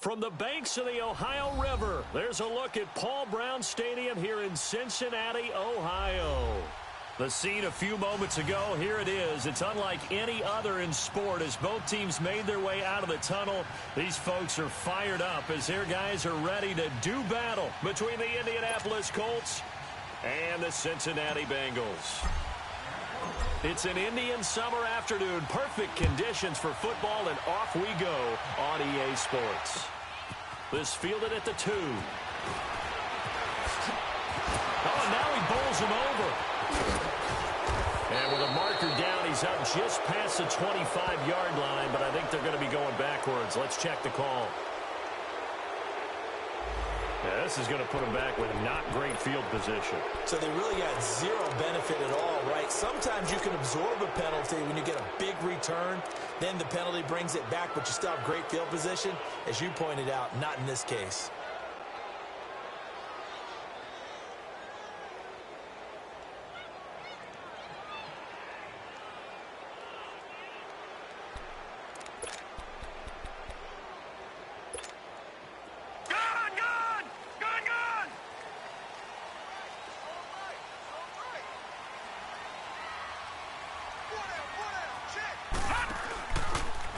From the banks of the Ohio River, there's a look at Paul Brown Stadium here in Cincinnati, Ohio. The scene a few moments ago, here it is. It's unlike any other in sport as both teams made their way out of the tunnel. These folks are fired up as their guys are ready to do battle between the Indianapolis Colts and the Cincinnati Bengals. It's an Indian summer afternoon. Perfect conditions for football, and off we go on EA Sports. This fielded at the 2. Oh, and now he bowls him over. And with a marker down, he's up just past the 25-yard line, but I think they're going to be going backwards. Let's check the call. Yeah, this is going to put them back with not great field position. So they really got zero benefit at all, right? Sometimes you can absorb a penalty when you get a big return. Then the penalty brings it back, but you still have great field position. As you pointed out, not in this case.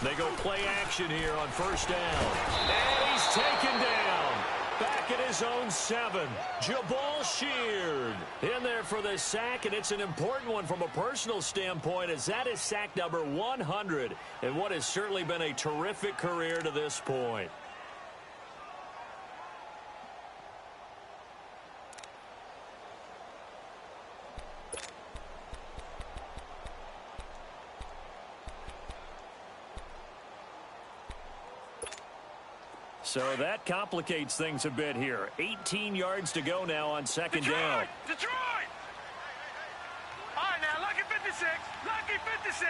They go play action here on first down. And he's taken down. Back at his own 7. Jabal Sheard in there for the sack, and it's an important one from a personal standpoint as that is sack number 100 in what has certainly been a terrific career to this point. So that complicates things a bit here. 18 yards to go now on second down. Detroit! All right, now, lucky 56. Lucky 56.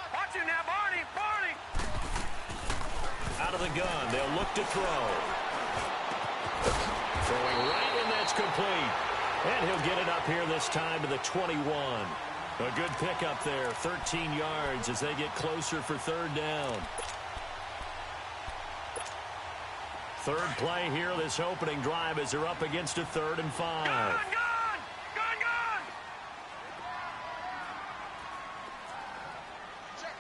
Watch him now, Barney. Barney. Out of the gun. They'll look to throw. Throwing right, and that's complete. And he'll get it up here this time to the 21. A good pickup there. 13 yards as they get closer for third down. Third play here, this opening drive, as they're up against a 3rd and 5. Gun! Check.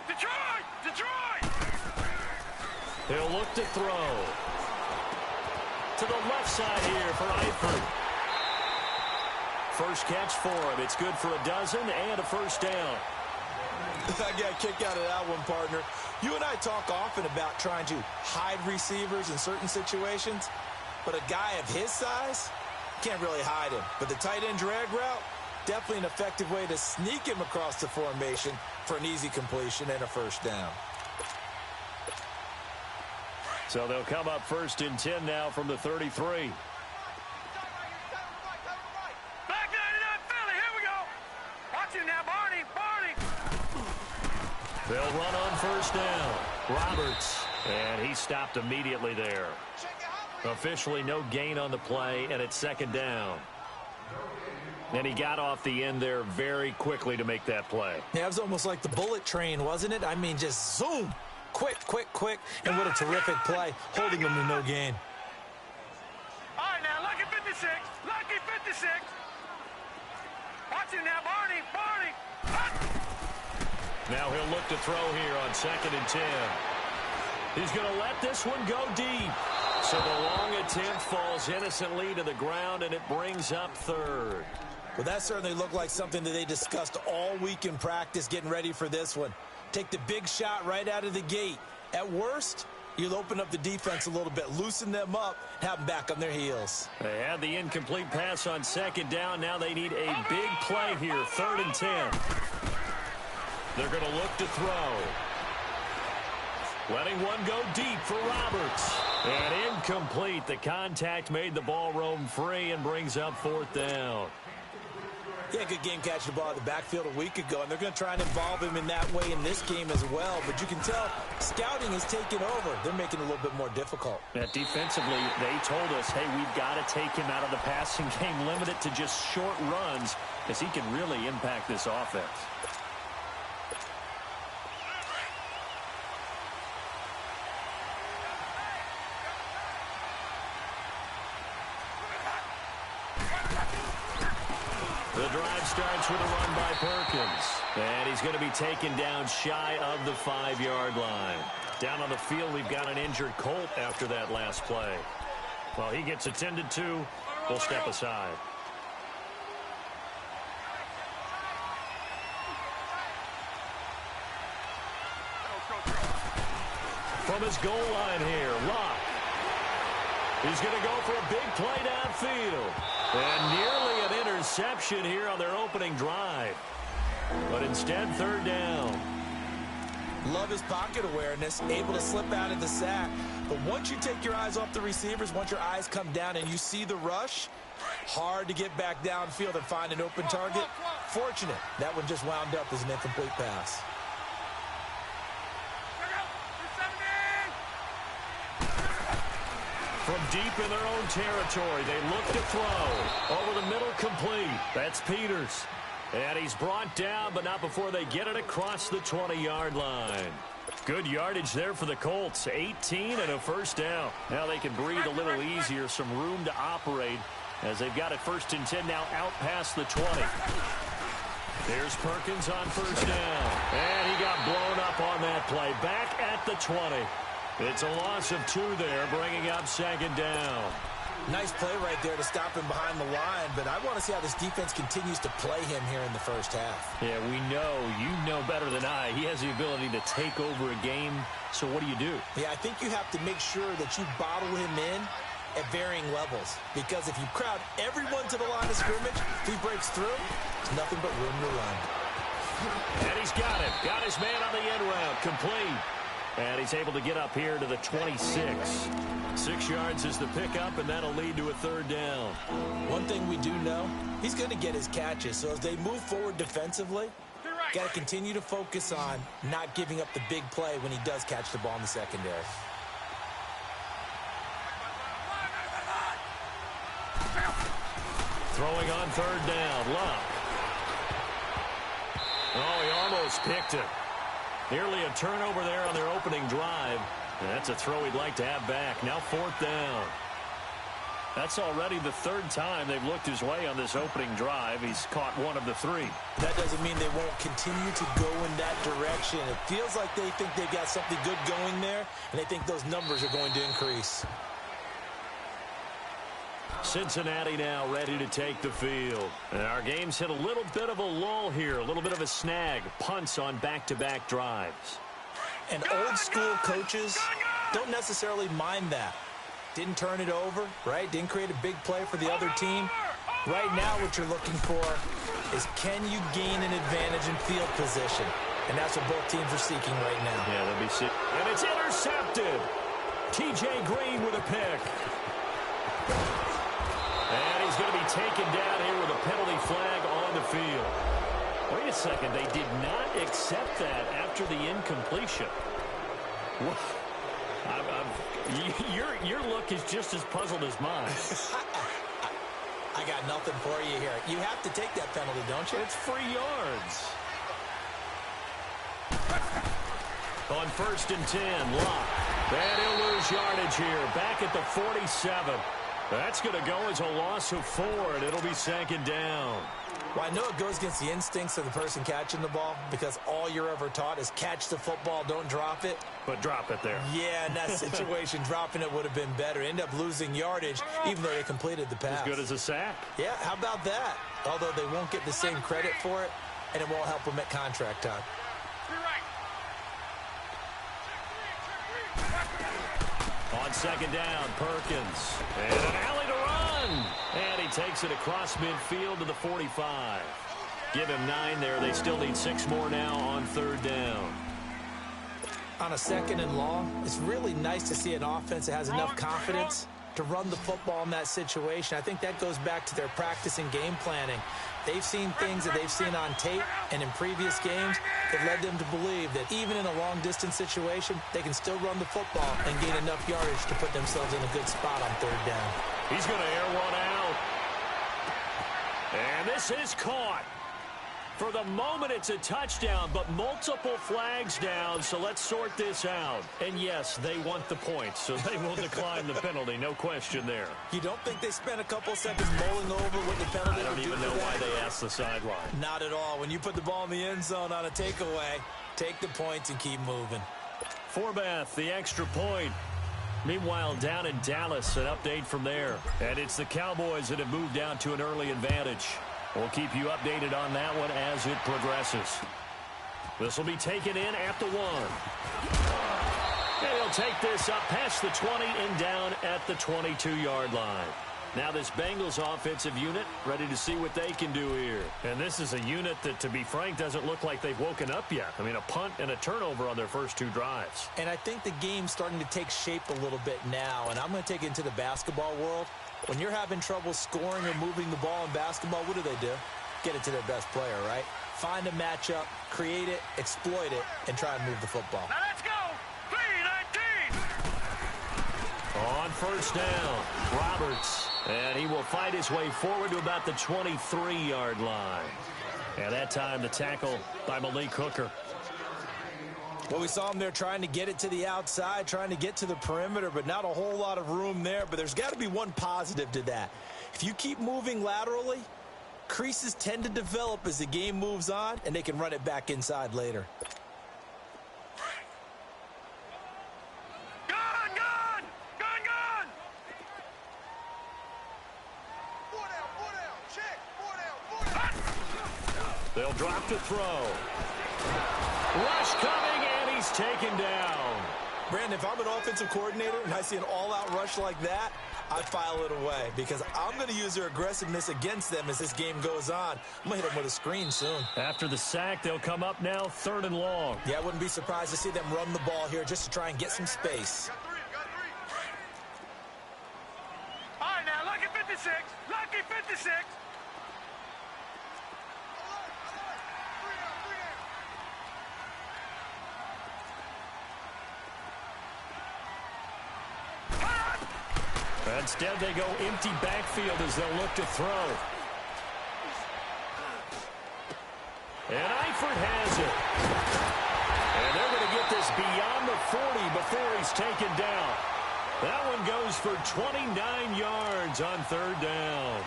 Detroit! He'll look to throw. To the left side here for Eifert. First catch for him. It's good for a dozen and a first down. I got a kick out of that one, partner. You and I talk often about trying to hide receivers in certain situations, but a guy of his size can't really hide him. But the tight end drag route, definitely an effective way to sneak him across the formation for an easy completion and a first down. So they'll come up 1st and 10 now from the 33. Back 99 Philly, here we go. Watch him now, Barney. They'll run on first down. Roberts, and he stopped immediately there. Officially no gain on the play, and it's second down. And he got off the end there very quickly to make that play. Yeah, it was almost like the bullet train, wasn't it? I mean, just zoom. Quick. And what a terrific play, holding him to no gain. All right, now, lucky 56. Lucky 56. Watch him now, Barney. Now he'll look to throw here on 2nd and 10. He's going to let this one go deep. So the long attempt falls innocently to the ground, and it brings up 3rd. Well, that certainly looked like something that they discussed all week in practice, getting ready for this one. Take the big shot right out of the gate. At worst, you'll open up the defense a little bit, loosen them up, have them back on their heels. They had the incomplete pass on second down. Now they need a big play here, 3rd and 10. They're going to look to throw. Letting one go deep for Roberts. And incomplete. The contact made the ball roam free and brings up 4th down. Yeah, good game catching the ball in the backfield a week ago, and they're going to try and involve him in that way in this game as well. But you can tell scouting is taking over. They're making it a little bit more difficult. Yeah, defensively, they told us, hey, we've got to take him out of the passing game, limit it to just short runs, because he can really impact this offense. The drive starts with a run by Perkins. And he's going to be taken down shy of the 5-yard line. Down on the field, we've got an injured Colt after that last play. Well, he gets attended to. We'll step aside. From his goal line here, Locke. He's going to go for a big play downfield. And nearly an interception here on their opening drive. But instead, 3rd down. Love his pocket awareness, able to slip out of the sack. But once you take your eyes off the receivers, once your eyes come down and you see the rush, hard to get back downfield and find an open target. Fortunate, that one just wound up as an incomplete pass. From deep in their own territory, they look to throw. Over the middle, complete. That's Peters. And he's brought down, but not before they get it across the 20-yard line. Good yardage there for the Colts. 18 and a 1st down. Now they can breathe a little easier, some room to operate as they've got it 1st and 10 now out past the 20. There's Perkins on 1st down. And he got blown up on that play. Back at the 20. It's a loss of 2 there, bringing up 2nd down. Nice play right there to stop him behind the line, but I want to see how this defense continues to play him here in the 1st half. Yeah, we know. You know better than I. He has the ability to take over a game, so what do? Yeah, I think you have to make sure that you bottle him in at varying levels, because if you crowd everyone to the line of scrimmage, if he breaks through, there's nothing but room to run. And he's got it. Got his man on the end route. Complete. And he's able to get up here to the 26. 6 yards is the pickup, and that'll lead to a 3rd down. One thing we do know, he's going to get his catches. So as they move forward defensively, got to continue to focus on not giving up the big play when he does catch the ball in the secondary. Throwing on 3rd down, Locke. Oh, he almost picked it. Nearly a turnover there on their opening drive. And that's a throw he'd like to have back. Now 4th down. That's already the 3rd time they've looked his way on this opening drive. He's caught 1 of the 3. That doesn't mean they won't continue to go in that direction. It feels like they think they've got something good going there, and they think those numbers are going to increase. Cincinnati now ready to take the field. And our game's hit a little bit of a lull here, a little bit of a snag. Punts on back-to-back drives. And old-school coaches don't necessarily mind that. Didn't turn it over, right? Didn't create a big play for the other team. Right now what you're looking for is, can you gain an advantage in field position? And that's what both teams are seeking right now. Yeah, they'll be seeking. And it's intercepted. T.J. Green with a pick. And he's going to be taken down here with a penalty flag on the field. Wait a second. They did not accept that after the incompletion. Your look is just as puzzled as mine. I got nothing for you here. You have to take that penalty, don't you? It's free yards. On 1st and 10, Locke. And he'll lose yardage here. Back at the 47. That's going to go as a loss of 4, and it'll be 2nd down. Well, I know it goes against the instincts of the person catching the ball, because all you're ever taught is catch the football, don't drop it. But drop it there. Yeah, in that situation, dropping it would have been better. End up losing yardage, even though they completed the pass. As good as a sack. Yeah, how about that? Although they won't get the same credit for it, and it won't help them at contract time. On 2nd down, Perkins. And an alley to run. And he takes it across midfield to the 45. Give him 9 there. They still need 6 more now on 3rd down. On a 2nd and long, it's really nice to see an offense that has enough confidence to run the football in that situation. I think that goes back to their practice and game planning. They've seen things that they've seen on tape and in previous games that led them to believe that even in a long-distance situation, they can still run the football and gain enough yardage to put themselves in a good spot on 3rd down. He's going to air one out. And this is caught. For the moment, it's a touchdown, but multiple flags down, so let's sort this out. And yes, they want the points, so they will decline the penalty, no question there. You don't think they spent a couple seconds mulling over what the penalty I don't even know why they asked the sideline. Not at all. When you put the ball in the end zone on a takeaway, take the points and keep moving. Forbath, the extra point. Meanwhile, down in Dallas, an update from there. And it's the Cowboys that have moved down to an early advantage. We'll keep you updated on that one as it progresses. This will be taken in at the 1. And he'll take this up past the 20 and down at the 22-yard line. Now this Bengals offensive unit ready to see what they can do here. And this is a unit that, to be frank, doesn't look like they've woken up yet. I mean, a punt and a turnover on their first 2 drives. And I think the game's starting to take shape a little bit now. And I'm going to take it into the basketball world. When you're having trouble scoring or moving the ball in basketball, what do? Get it to their best player, right? Find a matchup, create it, exploit it, and try and move the football. Now let's go. 3-19. On first down, Roberts. And he will fight his way forward to about the 23-yard line. And that time the tackle by Malik Hooker. Well, we saw him there trying to get it to the outside, trying to get to the perimeter, but not a whole lot of room there. But there's got to be one positive to that. If you keep moving laterally, creases tend to develop as the game moves on, and they can run it back inside later. Gone, gone, gone, gone. 4 down, check, 4 down. They'll drop to throw. Rush coming, and he's taken down. Brandon, if I'm an offensive coordinator and I see an all-out rush like that, I file it away because I'm going to use their aggressiveness against them as this game goes on. I'm going to hit them with a screen soon. After the sack, they'll come up now 3rd and long. Yeah, I wouldn't be surprised to see them run the ball here just to try and get some space. All right, now, lucky 56. Lucky 56. Instead, they go empty backfield as they'll look to throw. And Eifert has it. And they're going to get this beyond the 40 before he's taken down. That one goes for 29 yards on 3rd down.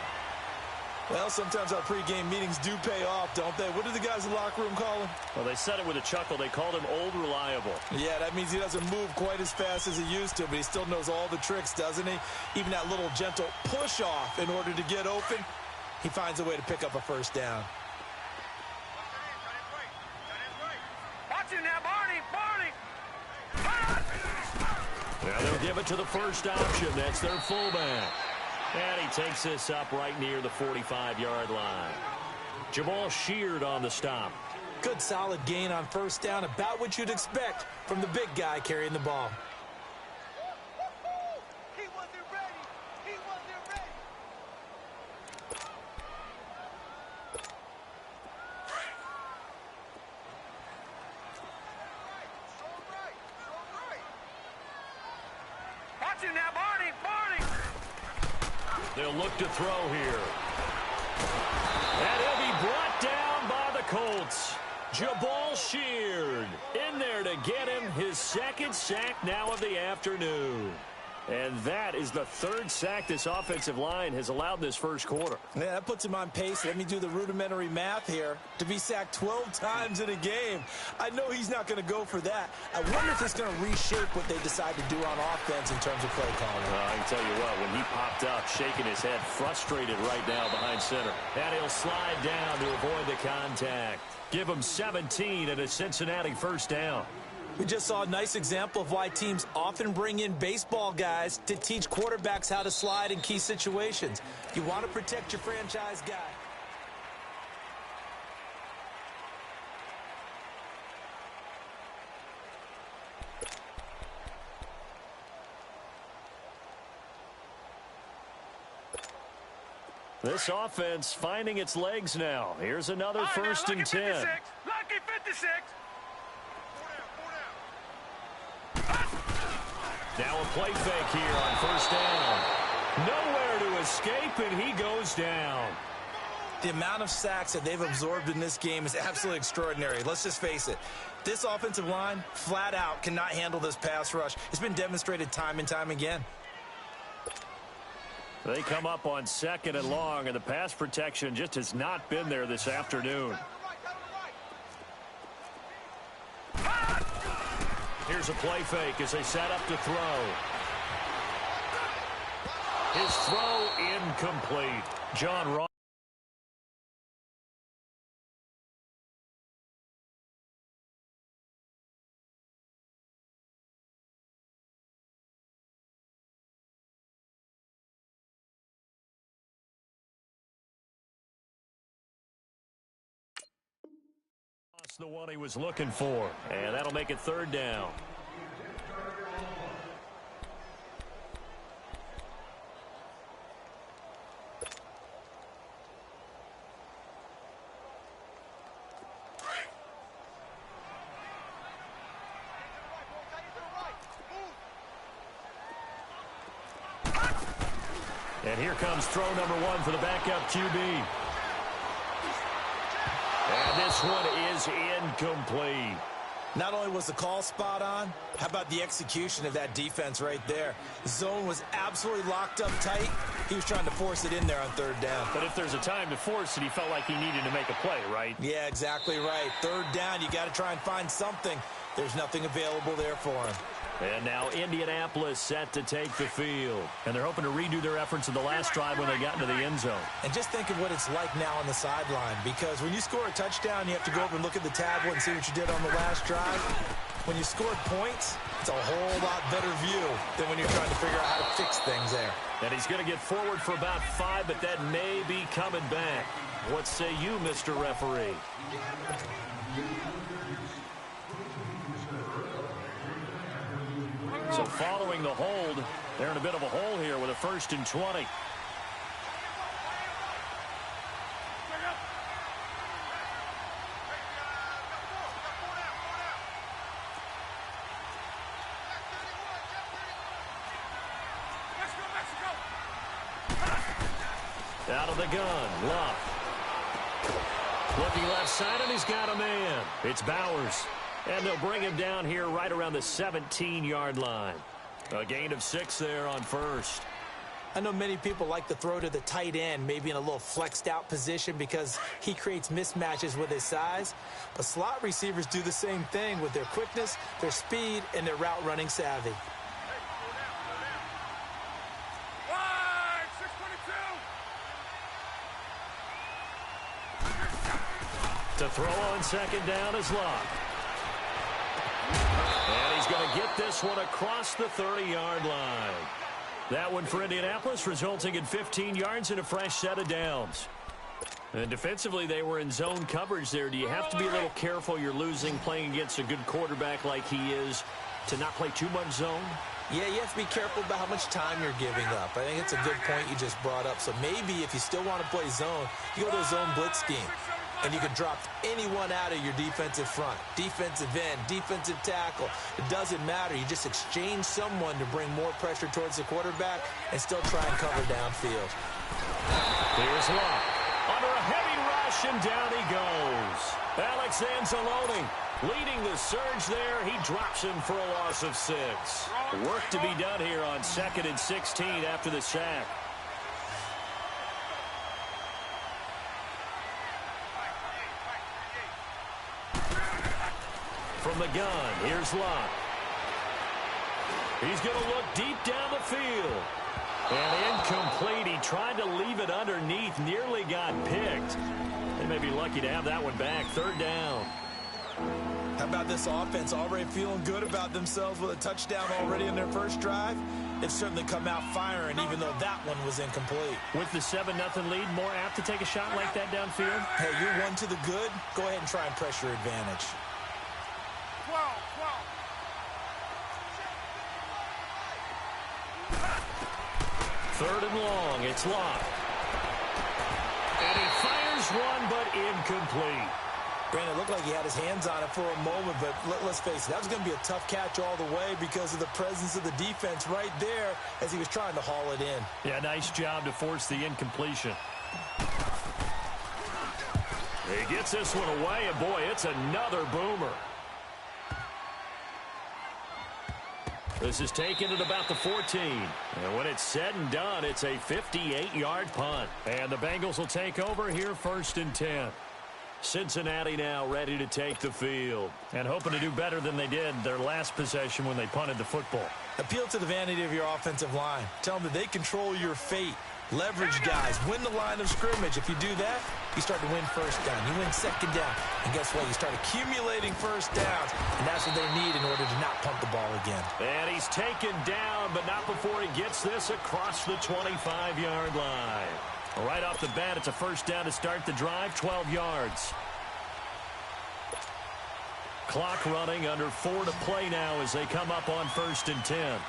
Well, sometimes our pregame meetings do pay off, don't they? What do the guys in the locker room call him? Well, they said it with a chuckle. They called him Old Reliable. Yeah, that means he doesn't move quite as fast as he used to, but he still knows all the tricks, doesn't he? Even that little gentle push-off in order to get open, he finds a way to pick up a first down. Watch it now, Barney, Barney. Now they'll give it to the first option. That's their fullback. And he takes this up right near the 45-yard line. Jamal Sheard on the stop. Good solid gain on first down, about what you'd expect from the big guy carrying the ball. He wasn't ready. He wasn't ready. Watch it now, Barney, Barney. They'll look to throw here. And he'll be brought down by the Colts. Jamal Sheard in there to get him his 2nd sack now of the afternoon. And that is the 3rd sack this offensive line has allowed this first quarter. Yeah, that puts him on pace. Let me do the rudimentary math here. To be sacked 12 times in a game, I know he's not going to go for that. I wonder if it's going to reshape what they decide to do on offense in terms of play calling. I can tell you what, when he popped up, shaking his head, frustrated right now behind center. And he'll slide down to avoid the contact. Give him 17 and a Cincinnati first down. We just saw a nice example of why teams often bring in baseball guys to teach quarterbacks how to slide in key situations. You want to protect your franchise guy. This offense finding its legs now. Here's another first and 10. Lucky 56. Now a play fake here on first down. Nowhere to escape, and he goes down. The amount of sacks that they've absorbed in this game is absolutely extraordinary. Let's just face it. This offensive line, flat out, cannot handle this pass rush. It's been demonstrated time and time again. They come up on 2nd and long, and the pass protection just has not been there this afternoon. Here's a play fake as they set up to throw. His throw incomplete. John Ross. The one he was looking for, and that'll make it 3rd down. And here comes throw number 1 for the backup QB. And this one is incomplete. Not only was the call spot on, how about the execution of that defense right there? The zone was absolutely locked up tight. He was trying to force it in there on 3rd down. But if there's a time to force it, he felt like he needed to make a play, right? Yeah, exactly right. 3rd down, you got to try and find something. There's nothing available there for him. And now Indianapolis set to take the field. And they're hoping to redo their efforts in the last drive when they got into the end zone. And just think of what it's like now on the sideline, because when you score a touchdown, you have to go over and look at the tablet and see what you did on the last drive. When you scored points, it's a whole lot better view than when you're trying to figure out how to fix things there. And he's going to get forward for about 5, but that may be coming back. What say you, Mr. Referee? So following the hold, they're in a bit of a hole here with a 1st and 20. Out of the gun, Luck. Looking left side, and he's got a man. It's Bowers. And they'll bring him down here right around the 17-yard line. A gain of 6 there on 1st. I know many people like to throw to the tight end, maybe in a little flexed out position because he creates mismatches with his size. But slot receivers do the same thing with their quickness, their speed, and their route running savvy. To throw on 2nd down is Luck. And he's going to get this one across the 30-yard line. That one for Indianapolis, resulting in 15 yards and a fresh set of downs. And defensively, they were in zone coverage there. Do you have to be a little careful? You're losing, playing against a good quarterback like he is, to not play too much zone? Yeah, you have to be careful about how much time you're giving up. I think it's a good point you just brought up. So maybe if you still want to play zone, you go to a zone blitz scheme. And you can drop anyone out of your defensive front, defensive end, defensive tackle. It doesn't matter. You just exchange someone to bring more pressure towards the quarterback and still try and cover downfield. Here's Luck. Under a heavy rush, and down he goes. Alex Anzalone leading the surge there. He drops him for a loss of 6. Work to be done here on 2nd and 16 after the sack. From the gun, here's Luck. He's going to look deep down the field. And incomplete. He tried to leave it underneath, nearly got picked. They may be lucky to have that one back. 3rd down. How about this offense already feeling good about themselves with a touchdown already in their first drive? They've certainly come out firing, even though that one was incomplete. With the 7-0 lead, more apt to take a shot like that downfield? Hey, you're one to the good. Go ahead and try and press your advantage. 3rd and long, it's Luck. And he fires one, but incomplete. Brandon, it looked like he had his hands on it for a moment, but let's face it, that was going to be a tough catch all the way because of the presence of the defense right there as he was trying to haul it in. Yeah, nice job to force the incompletion. He gets this one away, and boy, it's another boomer. This is taken at about the 14. And when it's said and done, it's a 58-yard punt. And the Bengals will take over here 1st and 10. Cincinnati now ready to take the field and hoping to do better than they did their last possession when they punted the football. Appeal to the vanity of your offensive line. Tell them that they control your fate. Leverage guys. Win the line of scrimmage. If you do that, you start to win first down. You win second down. And guess what? You start accumulating first downs. And that's what they need in order to not punt the ball again. And he's taken down, but not before he gets this across the 25-yard line. Right off the bat, it's a first down to start the drive, 12 yards. Clock running, under 4 to play now as they come up on 1st and 10.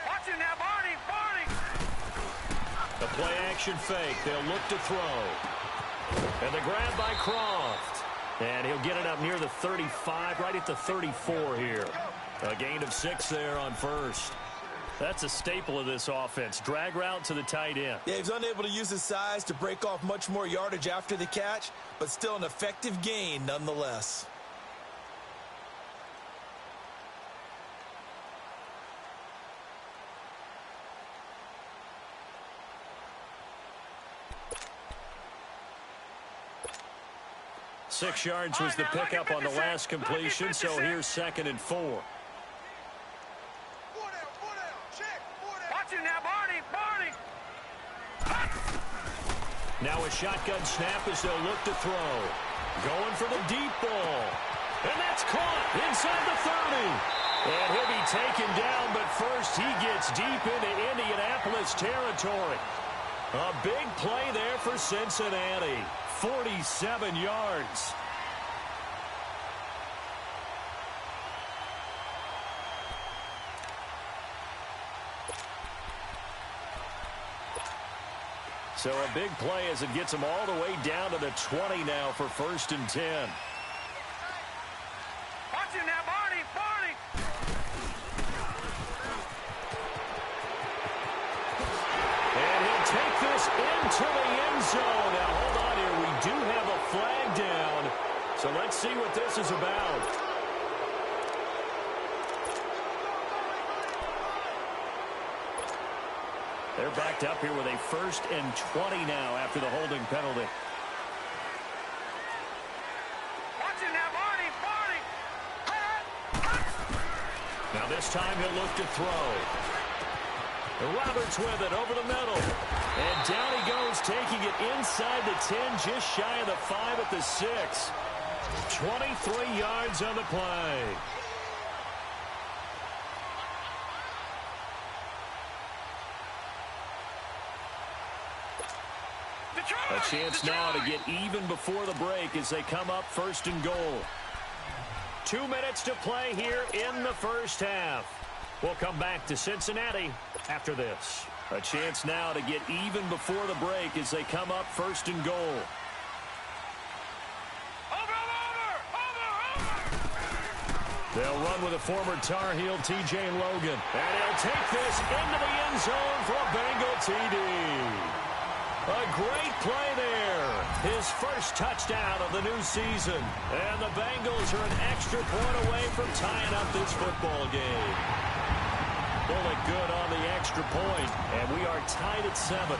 Watch it now, Barney, Barney. The play-action fake. They'll look to throw. And the grab by Croft. And he'll get it up near the 35, right at the 34 here. A gain of 6 there on first. That's a staple of this offense. Drag route to the tight end. Yeah, he's unable to use his size to break off much more yardage after the catch, but still an effective gain nonetheless. Six yards was the pickup on the last completion, so here's 2nd and 4. Now a shotgun snap as they'll look to throw. Going for the deep ball. And that's caught inside the 30. And he'll be taken down, but first he gets deep into Indianapolis territory. A big play there for Cincinnati. 47 yards. So a big play as it gets them all the way down to the 20 now for 1st and 10. Watch it now, Barney, Barney. And he'll take this into the end zone. Now, hold on here. We do have a flag down. So let's see what this is about. They're backed up here with a 1st and 20 now after the holding penalty. Watch it now, Barney, Barney. Now this time he'll look to throw. Roberts with it over the middle. And down he goes, taking it inside the 10, just shy of the 5 at the 6. 23 yards on the play. A chance now to get even before the break as they come up 1st and goal. 2 minutes to play here in the first half. We'll come back to Cincinnati after this. A chance now to get even before the break as they come up 1st and goal. They'll run with a former Tar Heel, T.J. Logan. And he'll take this into the end zone for a Bengal TD. A great play there. His first touchdown of the new season. And the Bengals are an extra point away from tying up this football game. Bullet good on the extra point, and we are tied at 7.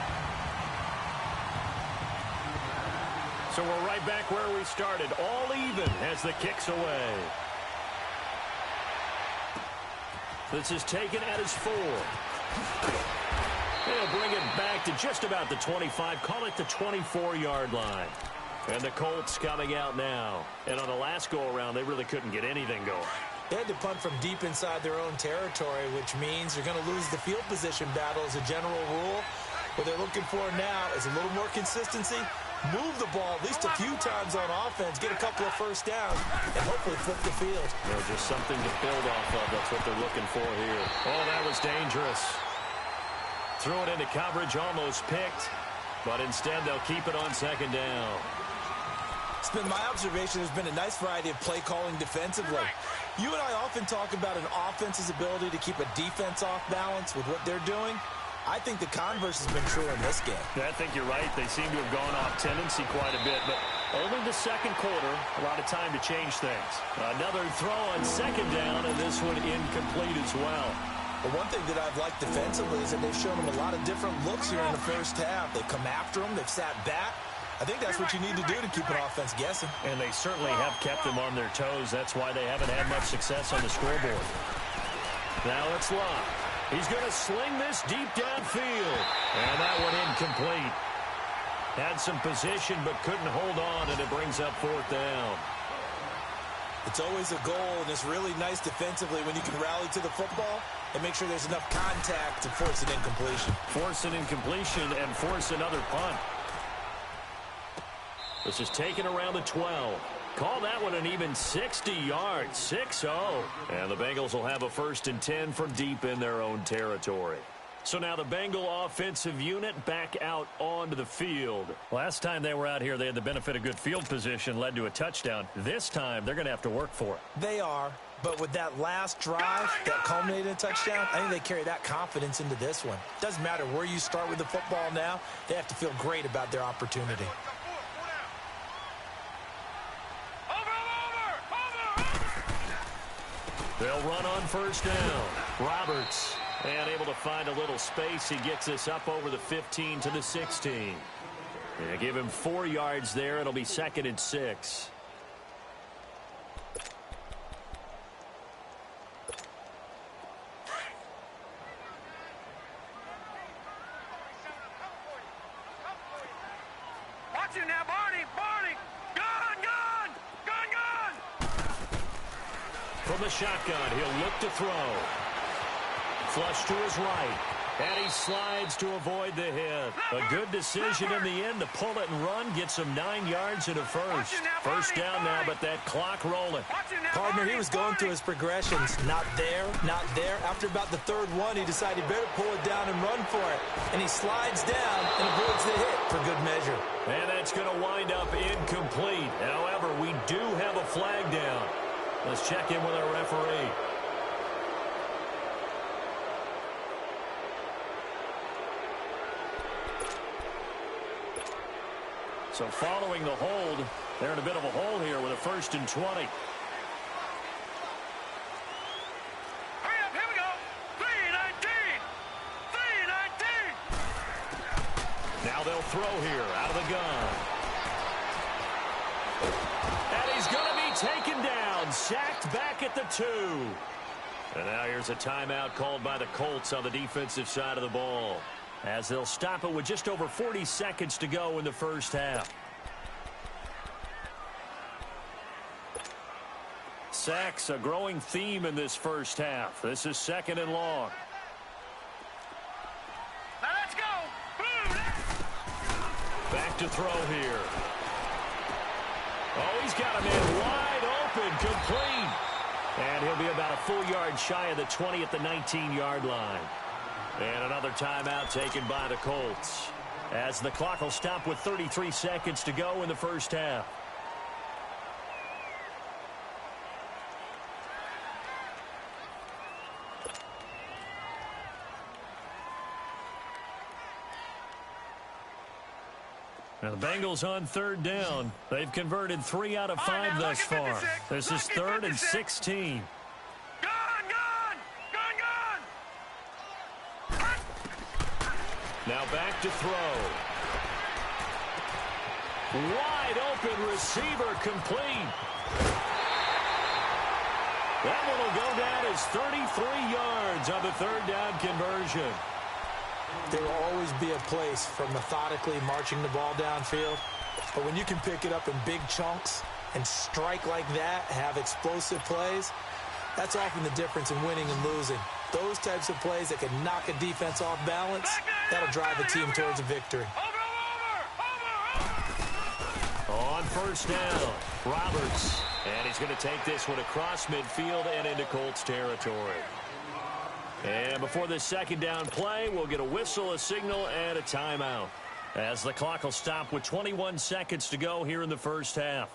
So we're right back where we started, all even as the kick's away. This is taken at his 4. They'll bring it back to just about the 25, call it the 24-yard line. And the Colts coming out now. And on the last go-around, they really couldn't get anything going. They had to punt from deep inside their own territory, which means you're going to lose the field position battle as a general rule. What they're looking for now is a little more consistency, move the ball at least a few times on offense, get a couple of first downs, and hopefully flip the field. You know, just something to build off of. That's what they're looking for here. Oh, that was dangerous. Threw it into coverage, almost picked, but instead they'll keep it on 2nd down. It's been my observation there's been a nice variety of play calling defensively. You and I often talk about an offense's ability to keep a defense off balance with what they're doing. I think the converse has been true in this game. I think you're right. They seem to have gone off tendency quite a bit, but only the second quarter, a lot of time to change things. Another throw on second down, and this one incomplete as well. But one thing that I've liked defensively is that they've shown them a lot of different looks here in the first half. They've come after them. They've sat back. I think that's what you need to do to keep an offense guessing. And they certainly have kept them on their toes. That's why they haven't had much success on the scoreboard. Now it's Locke. He's going to sling this deep downfield. And that one incomplete. Had some position but couldn't hold on, and it brings up fourth down. It's always a goal, and it's really nice defensively when you can rally to the football and make sure there's enough contact to force an incompletion. Force an incompletion and force another punt. This is taken around the 12. Call that one an even 60 yards, 6-0. And the Bengals will have a 1st and 10 from deep in their own territory. So now the Bengal offensive unit back out onto the field. Last time they were out here, they had the benefit of good field position, led to a touchdown. This time, they're going to have to work for it. They are, but with that last drive that culminated in a touchdown, I think they carry that confidence into this one. Doesn't matter where you start with the football now, they have to feel great about their opportunity. They'll run on first down. Roberts, and able to find a little space. He gets this up over the 15 to the 16. Yeah, give him 4 yards there. It'll be 2nd and 6. Watch it now, Barney! Barney! Gun! Gun! Gun! Gun! From the shotgun, he'll look to throw. Flush to his right. And he slides to avoid the hit. A good decision in the end to pull it and run. Gets him 9 yards and a first. First down now, but that clock rolling. Partner, he was going through his progressions. Not there, not there. After about the third one, he decided he better pull it down and run for it. And he slides down and avoids the hit for good measure. And that's going to wind up incomplete. However, we do have a flag down. Let's check in with our referee. So following the hold, they're in a bit of a hole here with a 1st and 20. Hurry up, here we go. 3-19. 3-19. Now they'll throw here out of the gun. And he's going to be taken down, sacked back at the 2. And now here's a timeout called by the Colts on the defensive side of the ball, as they'll stop it with just over 40 seconds to go in the first half. Sacks, a growing theme in this first half. This is 2nd and long. Now let's go. Boom. Back to throw here. Oh, he's got him in wide open, complete. And he'll be about a full yard shy of the 20 at the 19-yard line. And another timeout taken by the Colts, as the clock will stop with 33 seconds to go in the first half. Now the Bengals on 3rd down. They've converted 3 out of 5 thus far. This is 3rd and 16. Now back to throw. Wide open receiver, complete. That one will go down as 33 yards on the 3rd down conversion. There will always be a place for methodically marching the ball downfield. But when you can pick it up in big chunks and strike like that, have explosive plays, that's often the difference in winning and losing. Those types of plays that can knock a defense off balance, that'll drive a team towards a victory. On first down, Roberts. And he's going to take this one across midfield and into Colts territory. And before this 2nd down play, we'll get a whistle, a signal, and a timeout, as the clock will stop with 21 seconds to go here in the first half.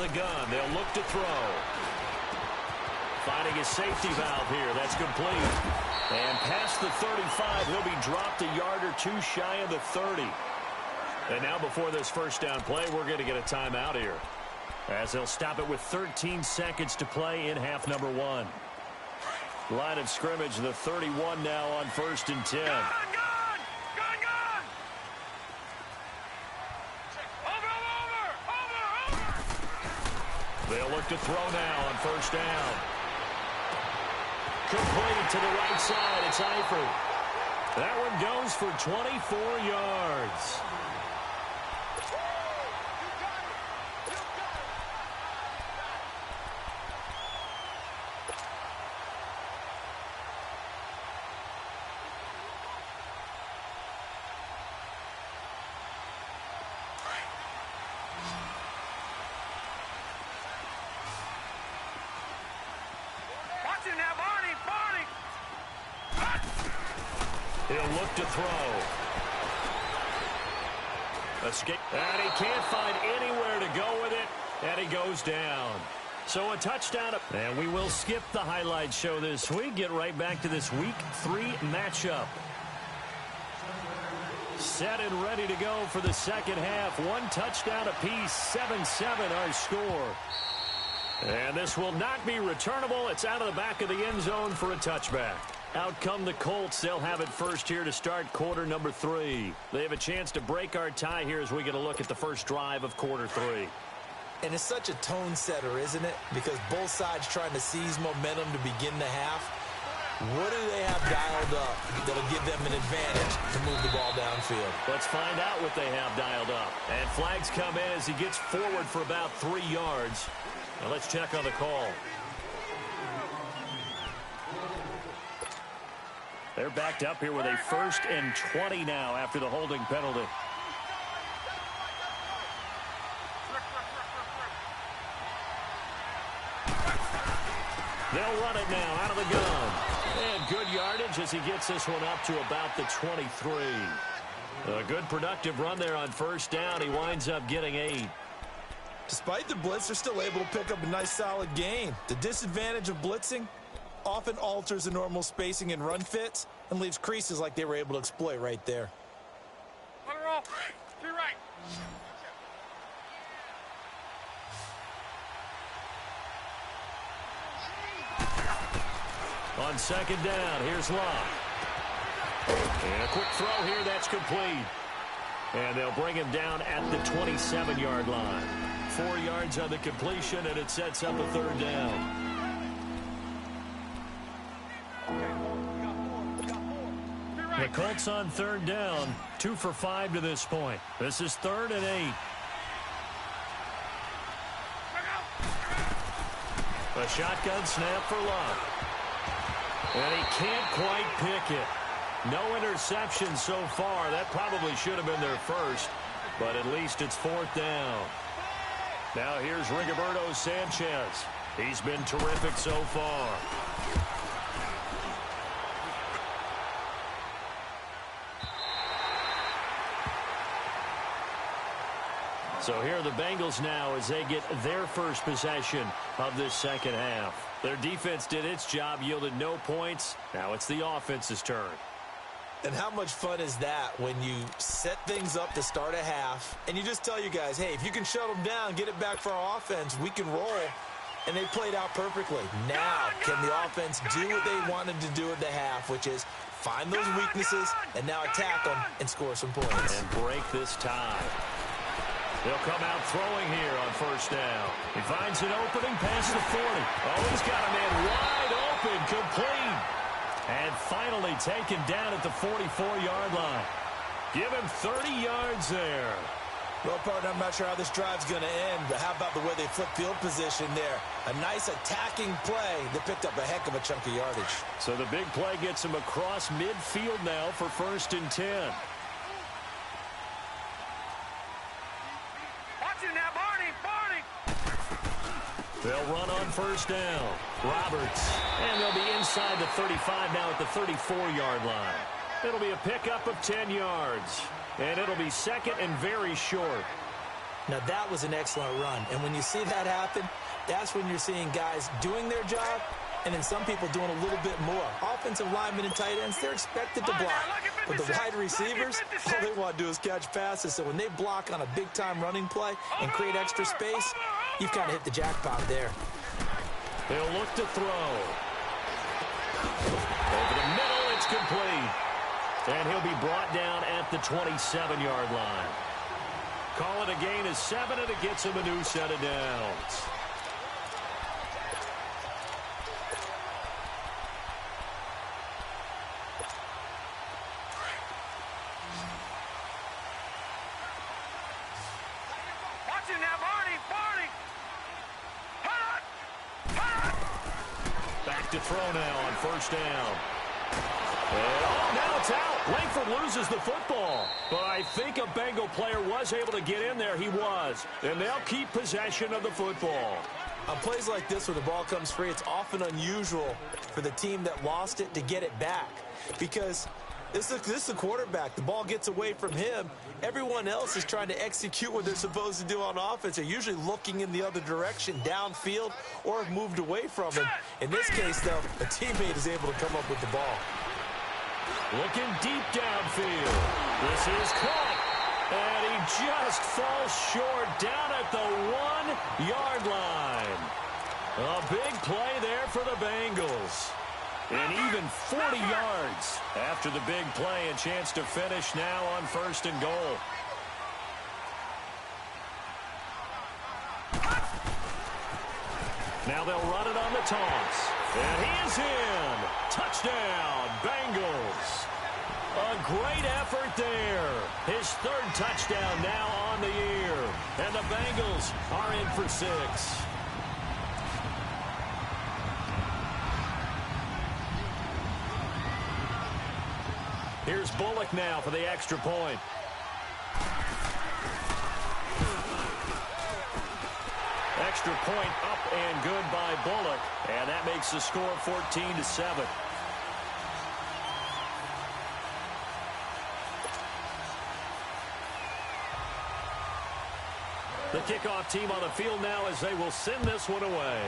the gun. They'll look to throw. Finding a safety valve here. That's complete. And past the 35, he'll be dropped a yard or two shy of the 30. And now before this first down play, we're going to get a timeout here, as they'll stop it with 13 seconds to play in half number 1. Line of scrimmage, the 31 now on 1st and 10. Gun! Over! They'll look to throw now on 1st down. Complete to the right side. It's Eifert. That one goes for 24 yards. He'll look to throw. Escape. And he can't find anywhere to go with it. And he goes down. So a touchdown. And we will skip the highlight show this week. Get right back to this Week 3 matchup. Set and ready to go for the second half. One touchdown apiece. 7-7 our score. And this will not be returnable. It's out of the back of the end zone for a touchback. Out come the Colts. They'll have it first here to start quarter number 3. They have a chance to break our tie here as we get a look at the first drive of quarter 3. And it's such a tone setter, isn't it? Because both sides trying to seize momentum to begin the half. What do they have dialed up that'll give them an advantage to move the ball downfield? Let's find out what they have dialed up. And flags come in as he gets forward for about 3 yards. Now let's check on the call. They're backed up here with a 1st and 20 now after the holding penalty. They'll run it now out of the gun. And good yardage as he gets this one up to about the 23. A good productive run there on 1st down. He winds up getting 8. Despite the blitz, they're still able to pick up a nice solid gain. The disadvantage of blitzing often alters the normal spacing and run fits and leaves creases like they were able to exploit right there. Roll. To your right. On 2nd down, here's Locke. And a quick throw here, that's complete. And they'll bring him down at the 27-yard line. 4 yards on the completion, and it sets up a 3rd down. The Colts on 3rd down, 2 for 5 to this point. This is 3rd and 8. A shotgun snap for Locke. And he can't quite pick it. No interception so far. That probably should have been their first, but at least it's 4th down. Now here's Rigoberto Sanchez. He's been terrific so far. So here are the Bengals now as they get their first possession of this second half. Their defense did its job, yielded no points. Now it's the offense's turn. And how much fun is that when you set things up to start a half and you just tell you guys, hey, if you can shut them down, get it back for our offense, we can roll. And they played out perfectly. Now, can the offense do what they wanted to do at the half, which is find those weaknesses and now attack them and score some points. And break this tie. They'll come out throwing here on 1st down. He finds an opening past the 40. Oh, he's got a man wide open, complete. And finally taken down at the 44-yard line. Give him 30 yards there. Well, partner, I'm not sure how this drive's going to end, but how about the way they flip field position there? A nice attacking play that picked up a heck of a chunk of yardage. So the big play gets him across midfield now for 1st and 10. Watch it now, Barney. They'll run on 1st down. Roberts. And they'll be inside the 35 now at the 34-yard line. It'll be a pickup of 10 yards. And it'll be 2nd and very short. Now, that was an excellent run. And when you see that happen, that's when you're seeing guys doing their job and then some people doing a little bit more. Offensive linemen and tight ends, they're expected to block. But the wide receivers, all they want to do is catch passes. So when they block on a big-time running play and create extra space, you've kind of hit the jackpot there. He'll look to throw. Over the middle, it's complete. And he'll be brought down at the 27-yard line. Call it a gain of 7, and it gets him a new set of downs. Watch him now, Barney. Back to throw now on first down. And, now it's out. Langford loses the football. But I think a Bengal player was able to get in there. He was. And they'll keep possession of the football. On plays like this where the ball comes free, it's often unusual for the team that lost it to get it back. Because this is the quarterback. The ball gets away from him. Everyone else is trying to execute what they're supposed to do on offense. They're usually looking in the other direction, downfield, or have moved away from him. In this case, though, a teammate is able to come up with the ball. Looking deep downfield. This is caught. And he just falls short down at the 1-yard line. A big play there for the Bengals. And even 40 yards after the big play. A chance to finish now on 1st and goal. Now they'll run it on the toss. And he is in. Touchdown, Bengals. A great effort there. His 3rd touchdown now on the year. And the Bengals are in for 6. Here's Bullock now for the extra point. Extra point up and good by Bullock. And that makes the score 14-7. The kickoff team on the field now as they will send this one away.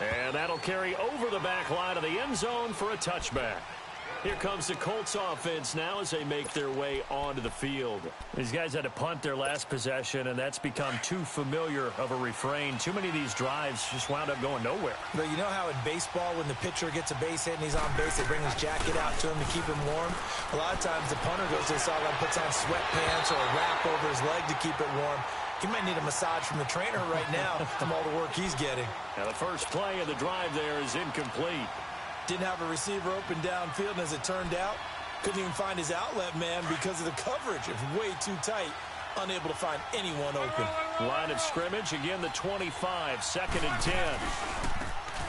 And that'll carry over the back line of the end zone for a touchback. Here comes the Colts offense now as they make their way onto the field. These guys had to punt their last possession, and that's become too familiar of a refrain. Too many of these drives just wound up going nowhere. But you know how in baseball, when the pitcher gets a base hit and he's on base, they bring his jacket out to him to keep him warm? A lot of times the punter goes to the sideline, puts on sweatpants or a wrap over his leg to keep it warm. He might need a massage from the trainer right now from all the work he's getting. Now the first play of the drive there is incomplete. Didn't have a receiver open downfield, and as it turned out, couldn't even find his outlet man because of the coverage. It was way too tight, unable to find anyone open. Line of scrimmage, again the 25, 2nd and 10.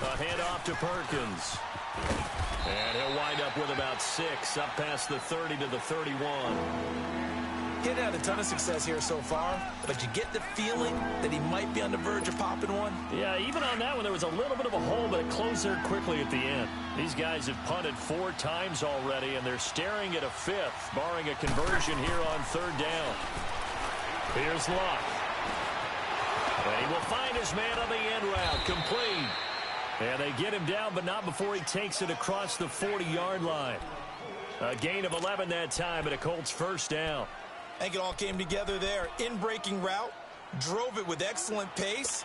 A handoff to Perkins. And he'll wind up with about 6, up past the 30 to the 31. He hadn't had a ton of success here so far, but you get the feeling that he might be on the verge of popping one. Yeah, even on that one, there was a little bit of a hole, but it closed there quickly at the end. These guys have punted 4 times already, and they're staring at a 5th, barring a conversion here on 3rd down. Here's Luck. And he will find his man on the end route, complete. And they get him down, but not before he takes it across the 40-yard line. A gain of 11 that time, and a Colts 1st down. I think it all came together there. In-breaking route, drove it with excellent pace.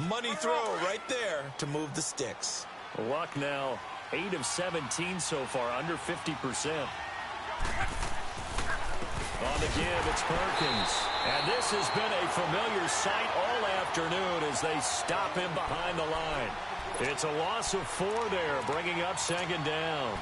Money throw right there to move the sticks. Luck now 8 of 17 so far, under 50%. On the give, it's Perkins. And this has been a familiar sight all afternoon as they stop him behind the line. It's a loss of 4 there, bringing up 2nd down.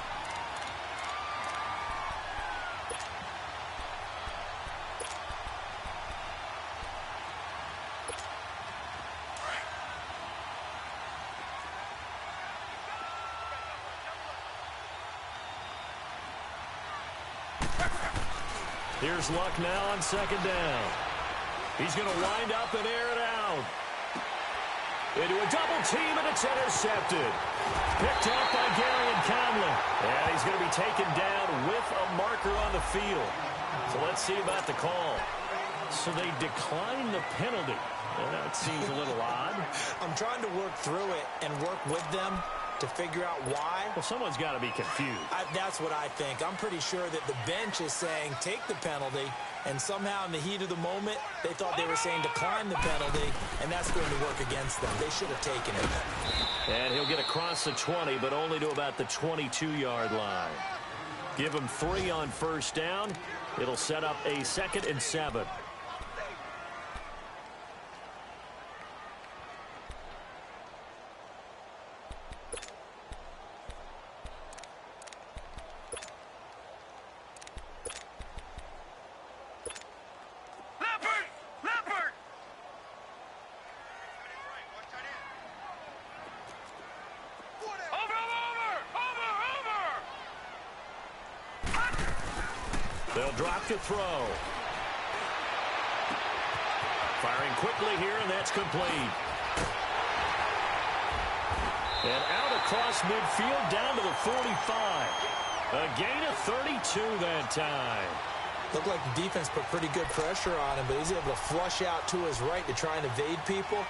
Here's Luck now on 2nd down. He's going to wind up and air it out. Into a double team, and it's intercepted. Picked up by Gary and Conley. And he's going to be taken down with a marker on the field. So let's see about the call. So they declined the penalty. That seems a little odd. I'm trying to work through it and work with them to figure out why. Well, someone's got to be confused. That's what I think. I'm pretty sure that the bench is saying take the penalty, and somehow in the heat of the moment, they thought they were saying decline the penalty, and that's going to work against them. They should have taken it. And he'll get across the 20, but only to about the 22-yard line. Give him 3 on first down. It'll set up a 2nd and 7. They'll drop to throw. Firing quickly here, and that's complete. And out across midfield down to the 45. A gain of 32 that time. Looked like the defense put pretty good pressure on him, but he's able to flush out to his right to try and evade people.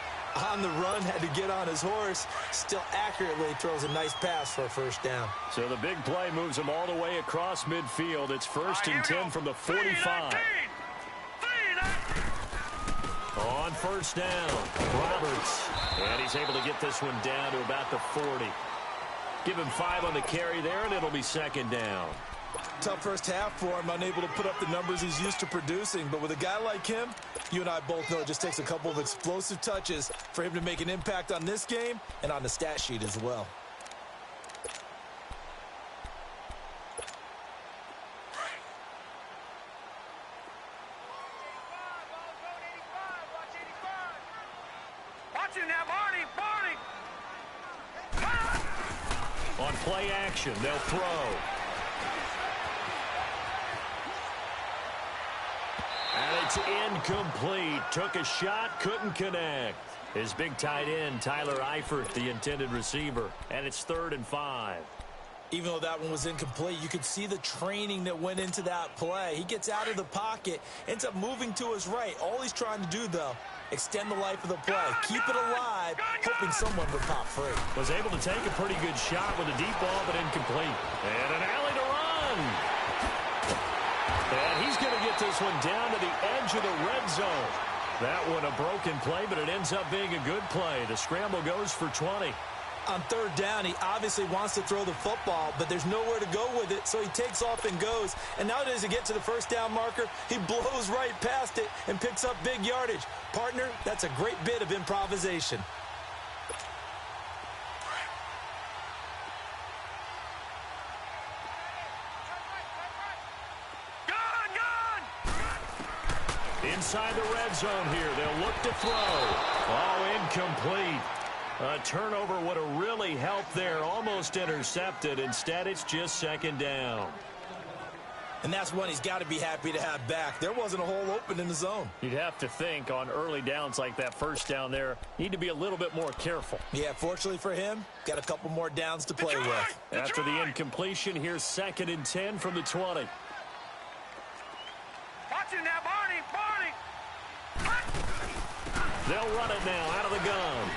On the run, had to get on his horse. Still accurately throws a nice pass for a first down. So the big play moves him all the way across midfield. It's 1st and 10 from the 45. On first down, Roberts. And he's able to get this one down to about the 40. Give him 5 on the carry there, and it'll be 2nd down. Tough first half for him, unable to put up the numbers he's used to producing. But with a guy like him, you and I both know it just takes a couple of explosive touches for him to make an impact on this game and on the stat sheet as well. Watch him now, Barney! On play action, they'll throw. And it's incomplete. Took a shot, couldn't connect. His big tight end, Tyler Eifert, the intended receiver. And it's 3rd and 5. Even though that one was incomplete, you could see the training that went into that play. He gets out of the pocket, ends up moving to his right. All he's trying to do, though, extend the life of the play. Keep it alive, hoping someone would pop free. Was able to take a pretty good shot with a deep ball, but incomplete. And an alley to run. And he's going to get this one down to the edge of the red zone. That one a broken play, but it ends up being a good play. The scramble goes for 20. On 3rd down, he obviously wants to throw the football, but there's nowhere to go with it, so he takes off and goes. And nowadays, to get to the first down marker, he blows right past it and picks up big yardage. Partner, that's a great bit of improvisation. Inside the red zone here, they'll look to throw. Oh, incomplete. A turnover would have really helped there. Almost intercepted. Instead, it's just 2nd down. And that's one he's got to be happy to have back. There wasn't a hole open in the zone. You'd have to think on early downs like that first down there, need to be a little bit more careful. Yeah, fortunately for him, got a couple more downs to play with. After the incompletion, here's 2nd and 10 from the 20. Watch him now, Barney! They'll run it now out of the gun.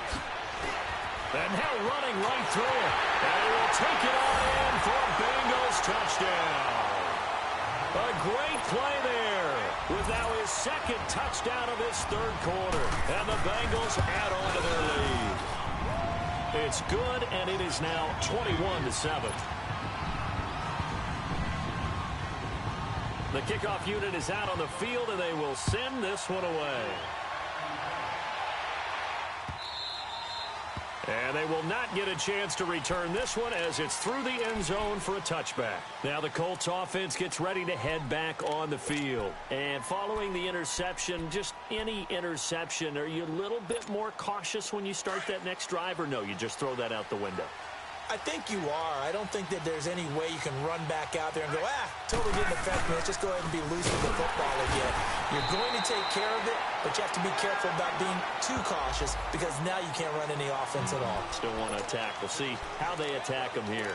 And now running right through it. And he will take it on in for a Bengals touchdown. A great play there with now his 2nd touchdown of this 3rd quarter. And the Bengals add on to their lead. It's good, and it is now 21-7. The kickoff unit is out on the field, and they will send this one away. And they will not get a chance to return this one as it's through the end zone for a touchback. Now the Colts offense gets ready to head back on the field. And following the interception, just any interception, are you a little bit more cautious when you start that next drive, or no, you just throw that out the window? I think you are. I don't think that there's any way you can run back out there and go, totally didn't affect me. Let's just go ahead and be loose with the football again. You're going to take care of it, but you have to be careful about being too cautious because now you can't run any offense at all. Still want to attack. We'll see how they attack them here.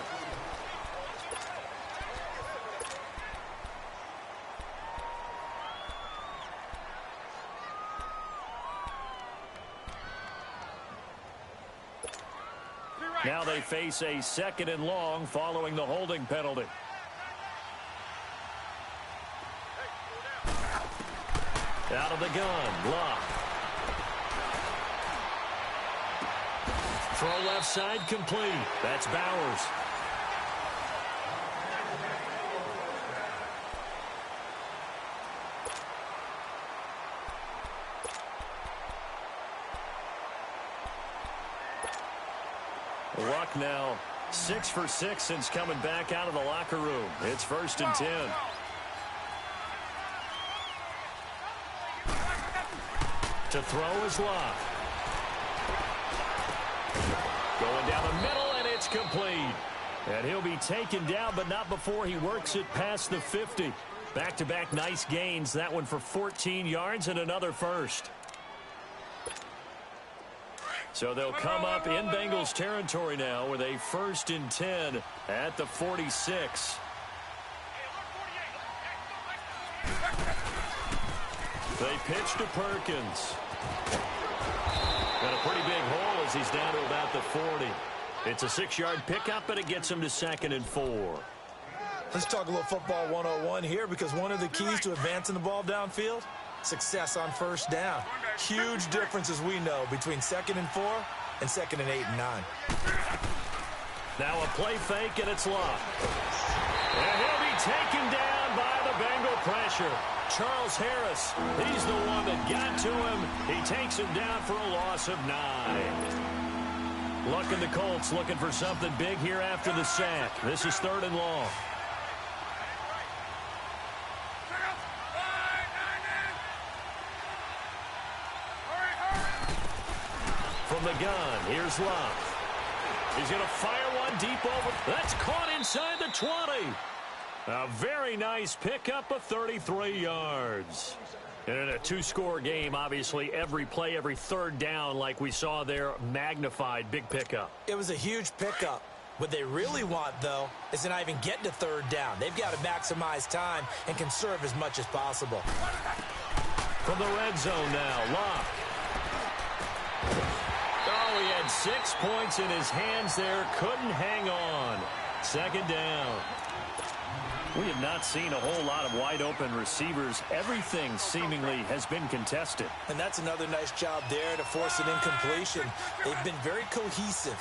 Now they face a 2nd and long following the holding penalty. Out of the gun, Locke. Throw left side complete. That's Bowers. Luck now 6 for 6 since coming back out of the locker room. It's 1st and 10. To throw is Locke. Going down the middle, and it's complete. And he'll be taken down, but not before he works it past the 50. Back-to-back nice gains. That one for 14 yards and another first. So they'll come up in Bengals territory now with a 1st and 10 at the 46. They pitch to Perkins. Got a pretty big hole as he's down to about the 40. It's a 6-yard pickup, and it gets him to 2nd and 4. Let's talk a little football 101 here, because one of the keys to advancing the ball downfield, success on 1st down. Huge difference, as we know, between 2nd and 4 and 2nd and 8 and 9. Now a play fake, and it's Locke. And he'll be taken down by the Bengal pressure. Charles Harris, he's the one that got to him. He takes him down for a loss of 9. Luck and the Colts looking for something big here after the sack. This is 3rd and long. From the gun, here's Locke. He's going to fire one deep over. That's caught inside the 20. A very nice pickup of 33 yards. And in a 2-score game, obviously, every play, every 3rd down, like we saw there, magnified. Big pickup. It was a huge pickup. What they really want, though, is to not even get to 3rd down. They've got to maximize time and conserve as much as possible. From the red zone now, Locke. Oh, he had 6 points in his hands there. Couldn't hang on. 2nd down. We have not seen a whole lot of wide-open receivers. Everything seemingly has been contested. And that's another nice job there to force an incompletion. They've been very cohesive,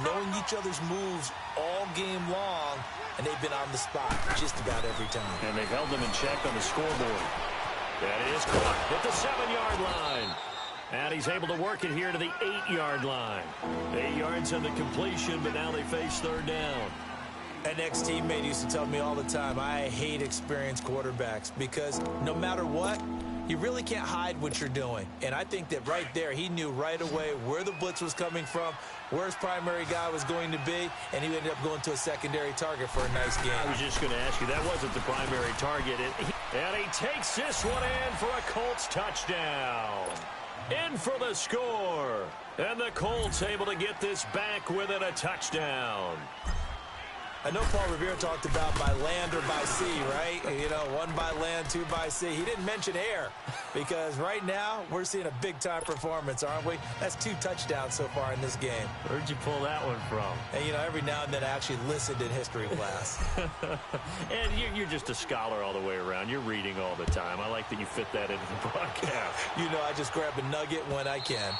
knowing each other's moves all game long, and they've been on the spot just about every time. And they've held them in check on the scoreboard. That is caught at the 7-yard line. And he's able to work it here to the 8-yard line. 8 yards on the completion, but now they face 3rd down. An ex-teammate used to tell me all the time, I hate experienced quarterbacks, because no matter what, you really can't hide what you're doing. And I think that right there, he knew right away where the blitz was coming from, where his primary guy was going to be, and he ended up going to a secondary target for a nice game. I was just going to ask you, that wasn't the primary target. And he takes this one in for a Colts touchdown. In for the score. And the Colts able to get this back within a touchdown. I know Paul Revere talked about by land or by sea, right? You know, 1 by land, 2 by sea. He didn't mention air, because right now we're seeing a big-time performance, aren't we? That's 2 touchdowns so far in this game. Where'd you pull that one from? And, you know, every now and then I actually listened in history class. And you're just a scholar all the way around. You're reading all the time. I like that you fit that into the broadcast. You know, I just grab a nugget when I can.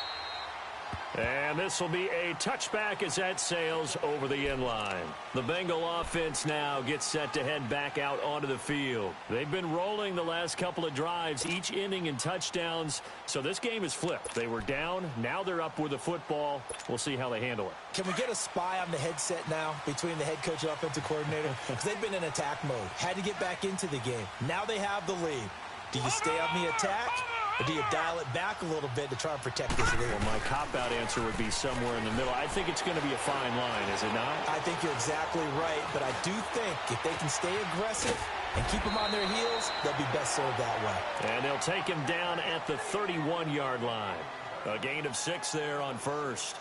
And this will be a touchback as that sails over the end line. The Bengal offense now gets set to head back out onto the field. They've been rolling the last couple of drives, each inning in touchdowns. So this game is flipped. They were down. Now they're up with the football. We'll see how they handle it. Can we get a spy on the headset now between the head coach and offensive coordinator? Because they've been in attack mode. Had to get back into the game. Now they have the lead. Do you stay on the attack? Or do you dial it back a little bit to try and protect this lead? Well, my cop-out answer would be somewhere in the middle. I think it's going to be a fine line, is it not? I think you're exactly right, but I do think if they can stay aggressive and keep them on their heels, they'll be best served that way. And they'll take him down at the 31-yard line. A gain of 6 there on 1st.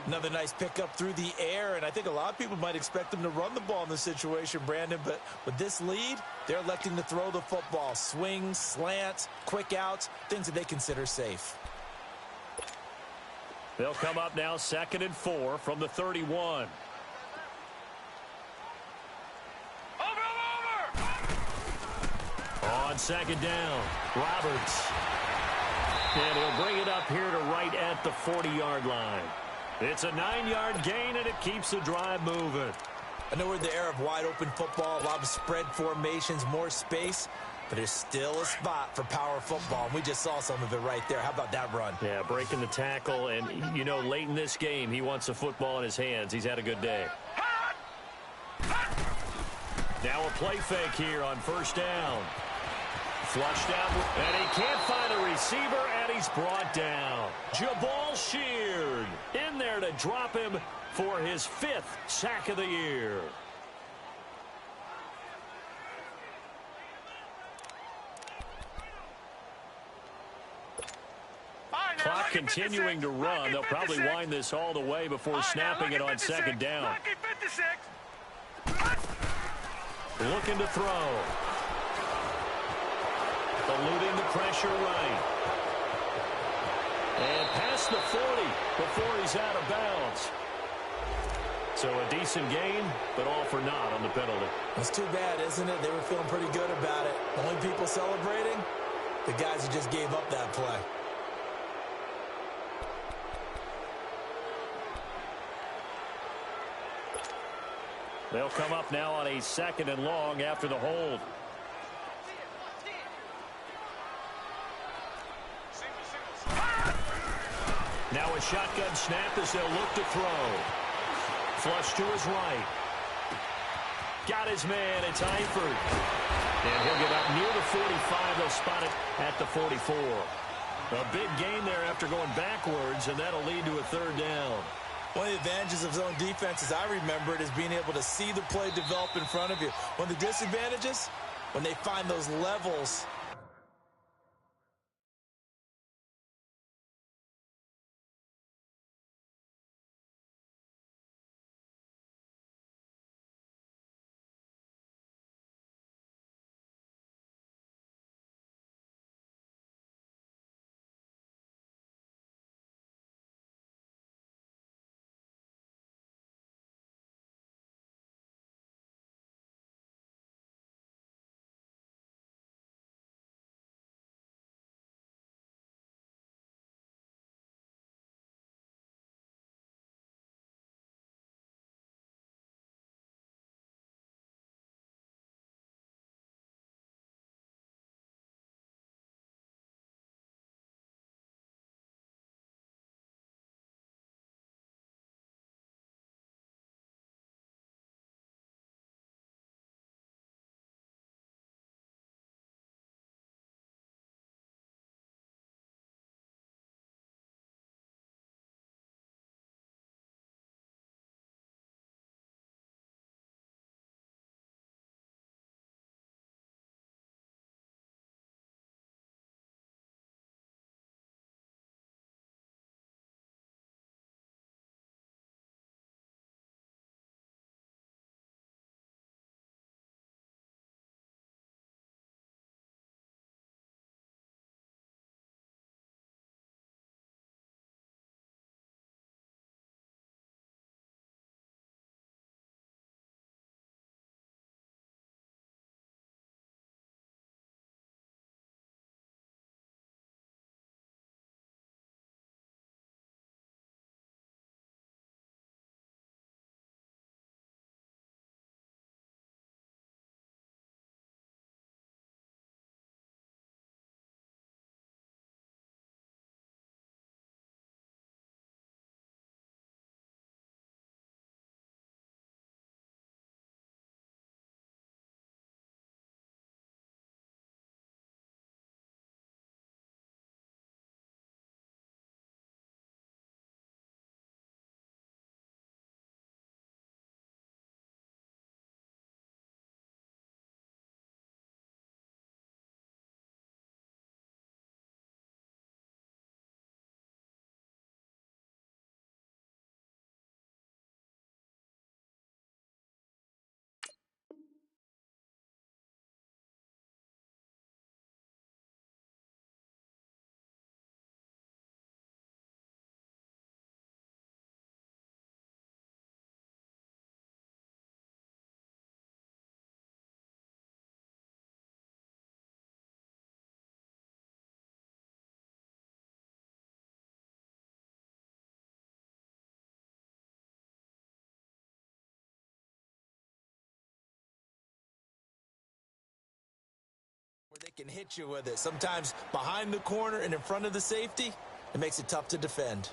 Another nice pickup through the air, and I think a lot of people might expect them to run the ball in this situation, Brandon, but with this lead, they're electing to throw the football. Swings, slants, quick outs, things that they consider safe. They'll come up now 2nd and 4 from the 31. On 2nd down, Roberts. And he'll bring it up here to right at the 40-yard line. It's a 9-yard gain, and it keeps the drive moving. I know we're in the era of wide-open football, a lot of spread formations, more space, but there's still a spot for power football, and we just saw some of it right there. How about that run? Yeah, breaking the tackle, and, you know, late in this game, he wants the football in his hands. He's had a good day. Now a play fake here on 1st down. Flushed down, and he can't find a receiver, and he's brought down. Jabal Sheard in there to drop him for his 5th sack of the year. Clock continuing to run. They'll probably wind this all the way before snapping it on 2nd down. Looking to throw. Eluding the pressure right. And past the 40 before he's out of bounds. So a decent gain, but all for naught on the penalty. It's too bad, isn't it? They were feeling pretty good about it. The only people celebrating, the guys who just gave up that play. They'll come up now on a 2nd and long after the hold. Now a shotgun snap as they'll look to throw. Flush to his right. Got his man. It's Eifert. And he'll get up near the 45. They'll spot it at the 44. A big gain there after going backwards, and that'll lead to a 3rd down. One of the advantages of zone defense, as I remember it, is being able to see the play develop in front of you. One of the disadvantages, when they find those levels Can hit you with it. Sometimes behind the corner and in front of the safety, it makes it tough to defend.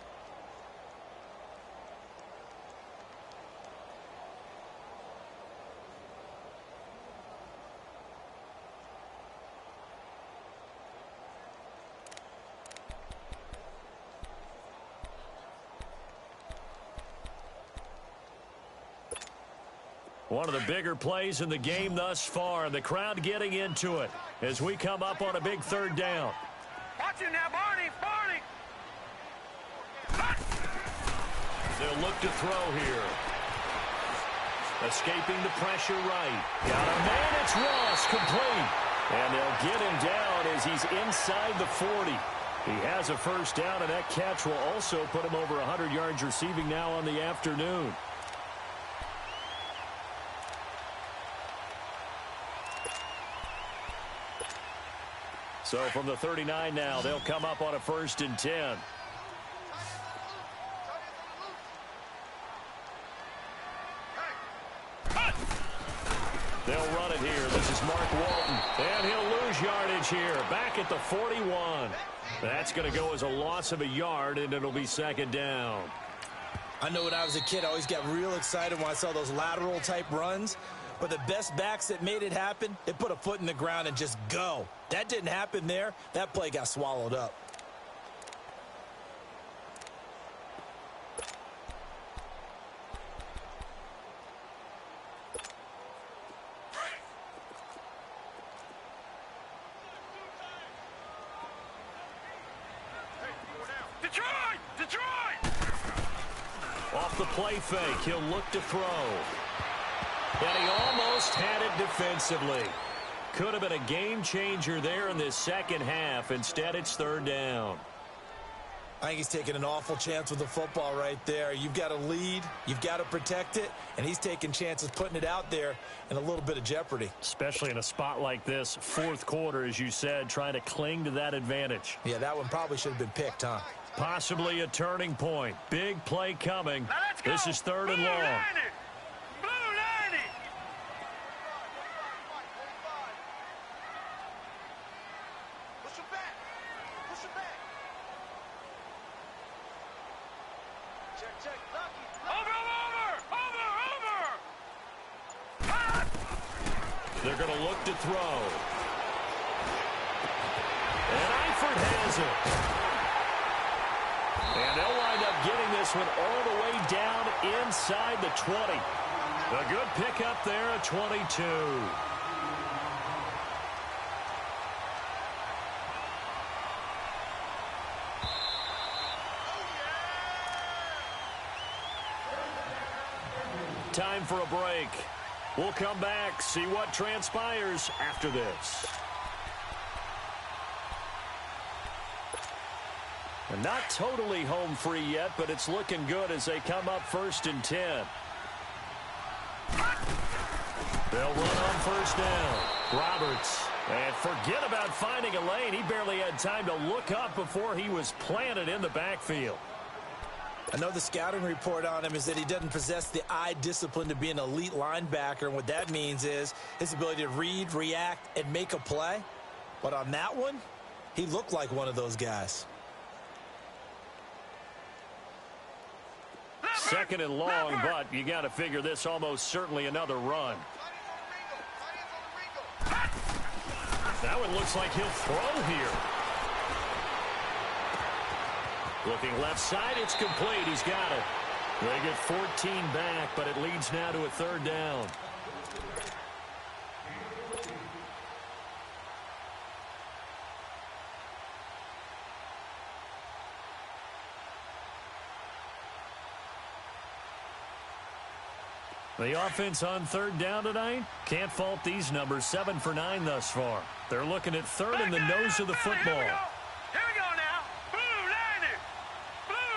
One of the bigger plays in the game thus far, and the crowd getting into it as we come up on a big third down. Watch him now, Barney! Barney! They'll look to throw here. Escaping the pressure right. Got a man, it's Ross, complete. And they'll get him down as he's inside the 40. He has a first down, and that catch will also put him over 100 yards receiving now on the afternoon. So from the 39 now, they'll come up on a 1st and 10. They'll run it here. This is Mark Walton. And he'll lose yardage here. Back at the 41. That's going to go as a loss of a yard, and it'll be 2nd down. I know when I was a kid, I always got real excited when I saw those lateral type runs. But the best backs that made it happen, they put a foot in the ground and just go. That didn't happen there. That play got swallowed up. Detroit! Detroit! Off the play fake, he'll look to throw. And he almost had it defensively. Could have been a game changer there in this second half. Instead, it's 3rd down. I think he's taking an awful chance with the football right there. You've got to lead. You've got to protect it. And he's taking chances putting it out there in a little bit of jeopardy. Especially in a spot like this, 4th quarter, as you said, trying to cling to that advantage. Yeah, that one probably should have been picked, huh? Possibly a turning point. Big play coming. This is 3rd and long. They're going to look to throw. And Eifert has it. And they'll wind up getting this one all the way down inside the 20. A good pickup there at 22. Time for a break. We'll come back, see what transpires after this. And not totally home free yet, but it's looking good as they come up 1st and 10. They'll run on 1st down. Roberts. And forget about finding a lane. He barely had time to look up before he was planted in the backfield. I know the scouting report on him is that he doesn't possess the eye discipline to be an elite linebacker. And what that means is his ability to read, react, and make a play. But on that one, he looked like one of those guys. 2nd and long, but you got to figure this almost certainly another run. That one looks like he'll throw here. Looking left side, it's complete. He's got it. They get 14 back, but it leads now to a 3rd down. The offense on 3rd down tonight, can't fault these numbers. 7 for 9 thus far. They're looking at 3rd in the nose of the football. Here we go now. Blue 90. Blue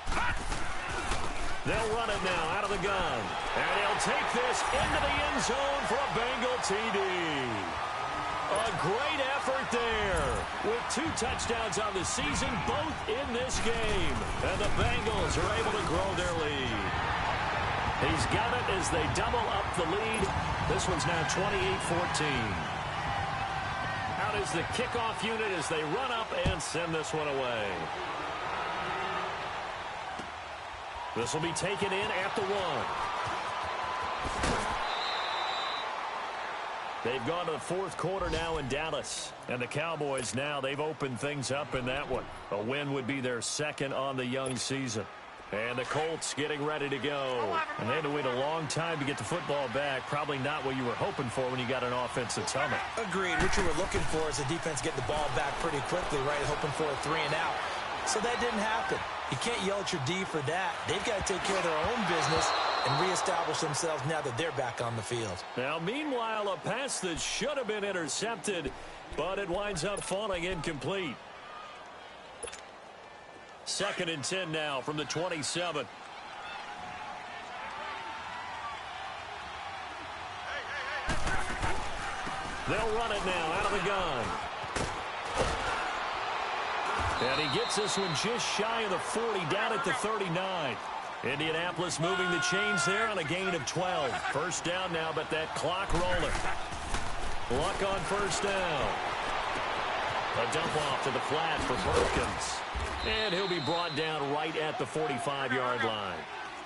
90. They'll run it now out of the gun. And he'll take this into the end zone for a Bengal TD. A great effort there. With 2 touchdowns on the season, both in this game. And the Bengals are able to grow their lead. He's got it as they double up the lead. This one's now 28-14. is the kickoff unit as they run up and send this one away. This will be taken in at the 1. They've gone to the fourth quarter now in Dallas. And the Cowboys now, they've opened things up in that one. A win would be their second on the young season. And the Colts getting ready to go. And they had to wait a long time to get the football back. Probably not what you were hoping for when you got an offensive tunnel. Agreed. What you were looking for is the defense getting the ball back pretty quickly, right? Hoping for a 3-and-out. So that didn't happen. You can't yell at your D for that. They've got to take care of their own business and reestablish themselves now that they're back on the field. Now, meanwhile, a pass that should have been intercepted, but it winds up falling incomplete. 2nd and 10 now from the 27. They'll run it now out of the gun. And he gets this one just shy of the 40, down at the 39. Indianapolis moving the chains there on a gain of 12. First down now, but that clock rolling. Luck on first down. A dump off to the flat for Perkins. And he'll be brought down right at the 45-yard line.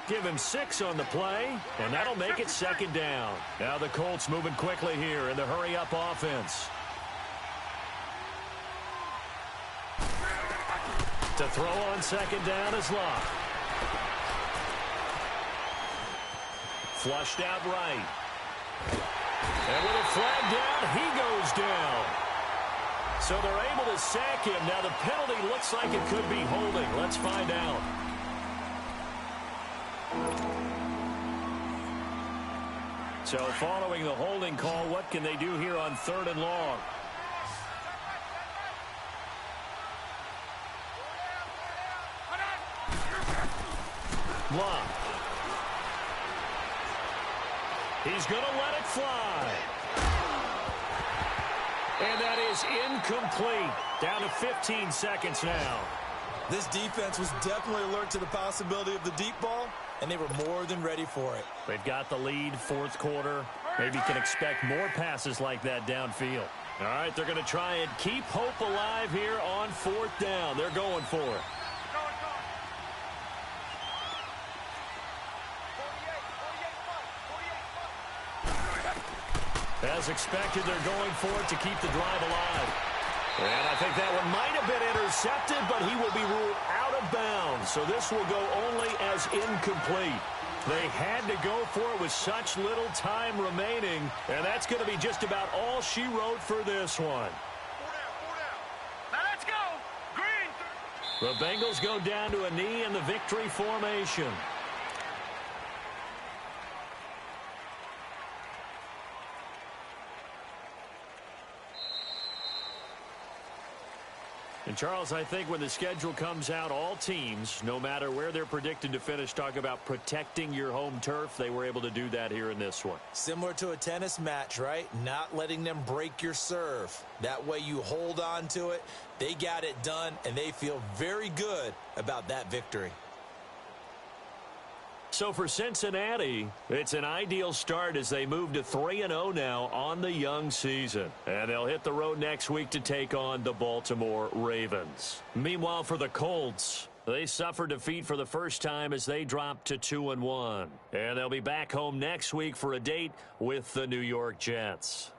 Give him 6 on the play, and that'll make it 2nd down. Now the Colts moving quickly here in the hurry-up offense. To throw on 2nd down is Luck. Flushed out right. And with a flag down, he goes down. So they're able to sack him. Now the penalty looks like it could be holding. Let's find out. So following the holding call, what can they do here on 3rd and long? Luck. He's going to let it fly. And that is incomplete. Down to 15 seconds now. This defense was definitely alert to the possibility of the deep ball, and they were more than ready for it. They've got the lead, 4th quarter. Maybe can expect more passes like that downfield. All right, they're going to try and keep hope alive here on 4th down. They're going for it. As expected, they're going for it to keep the drive alive. And I think that one might have been intercepted, but he will be ruled out of bounds. So this will go only as incomplete. They had to go for it with such little time remaining, and that's going to be just about all she wrote for this one. Now let's go. Green. The Bengals go down to a knee in the victory formation. And, Charles, I think when the schedule comes out, all teams, no matter where they're predicted to finish, talk about protecting your home turf. They were able to do that here in this one. Similar to a tennis match, right? Not letting them break your serve. That way you hold on to it. They got it done, and they feel very good about that victory. So for Cincinnati, it's an ideal start as they move to 3-0 now on the young season. And they'll hit the road next week to take on the Baltimore Ravens. Meanwhile, for the Colts, they suffered defeat for the first time as they dropped to 2-1. And they'll be back home next week for a date with the New York Jets.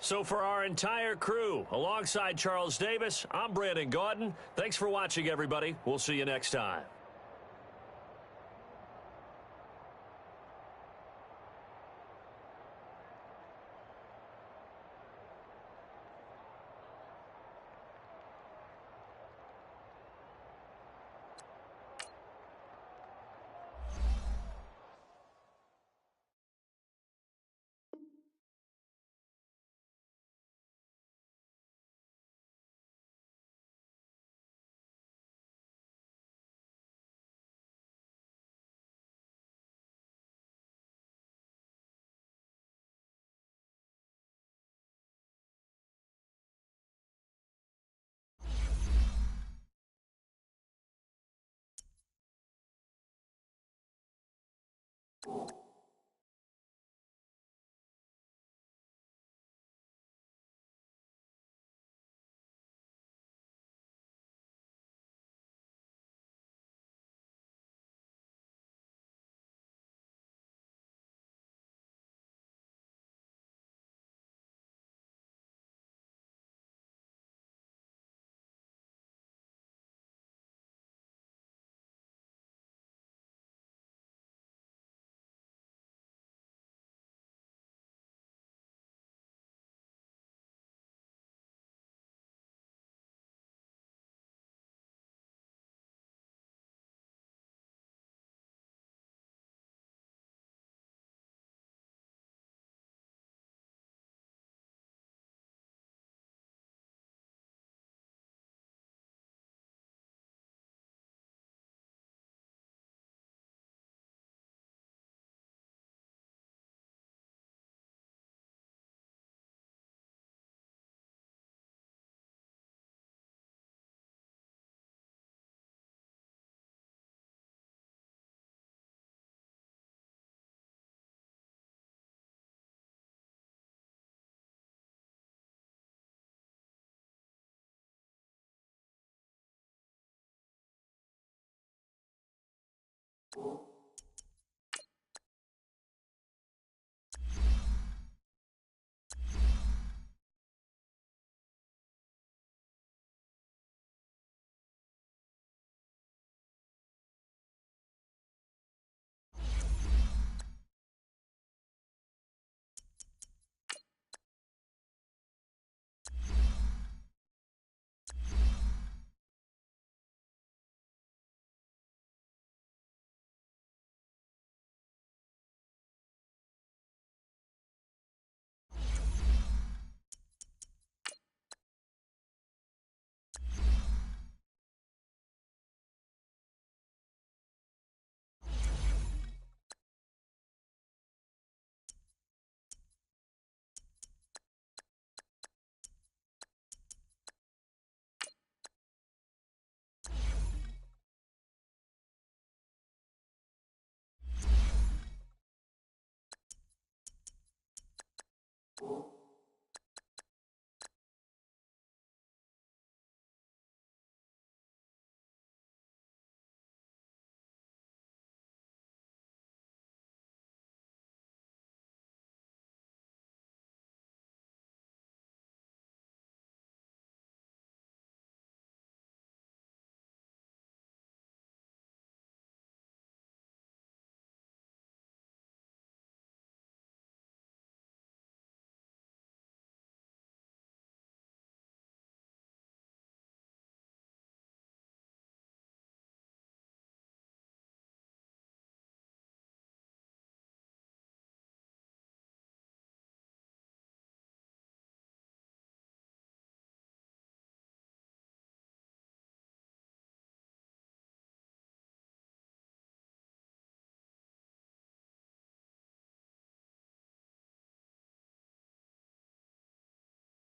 So for our entire crew, alongside Charles Davis, I'm Brandon Gaudin. Thanks for watching, everybody. We'll see you next time. you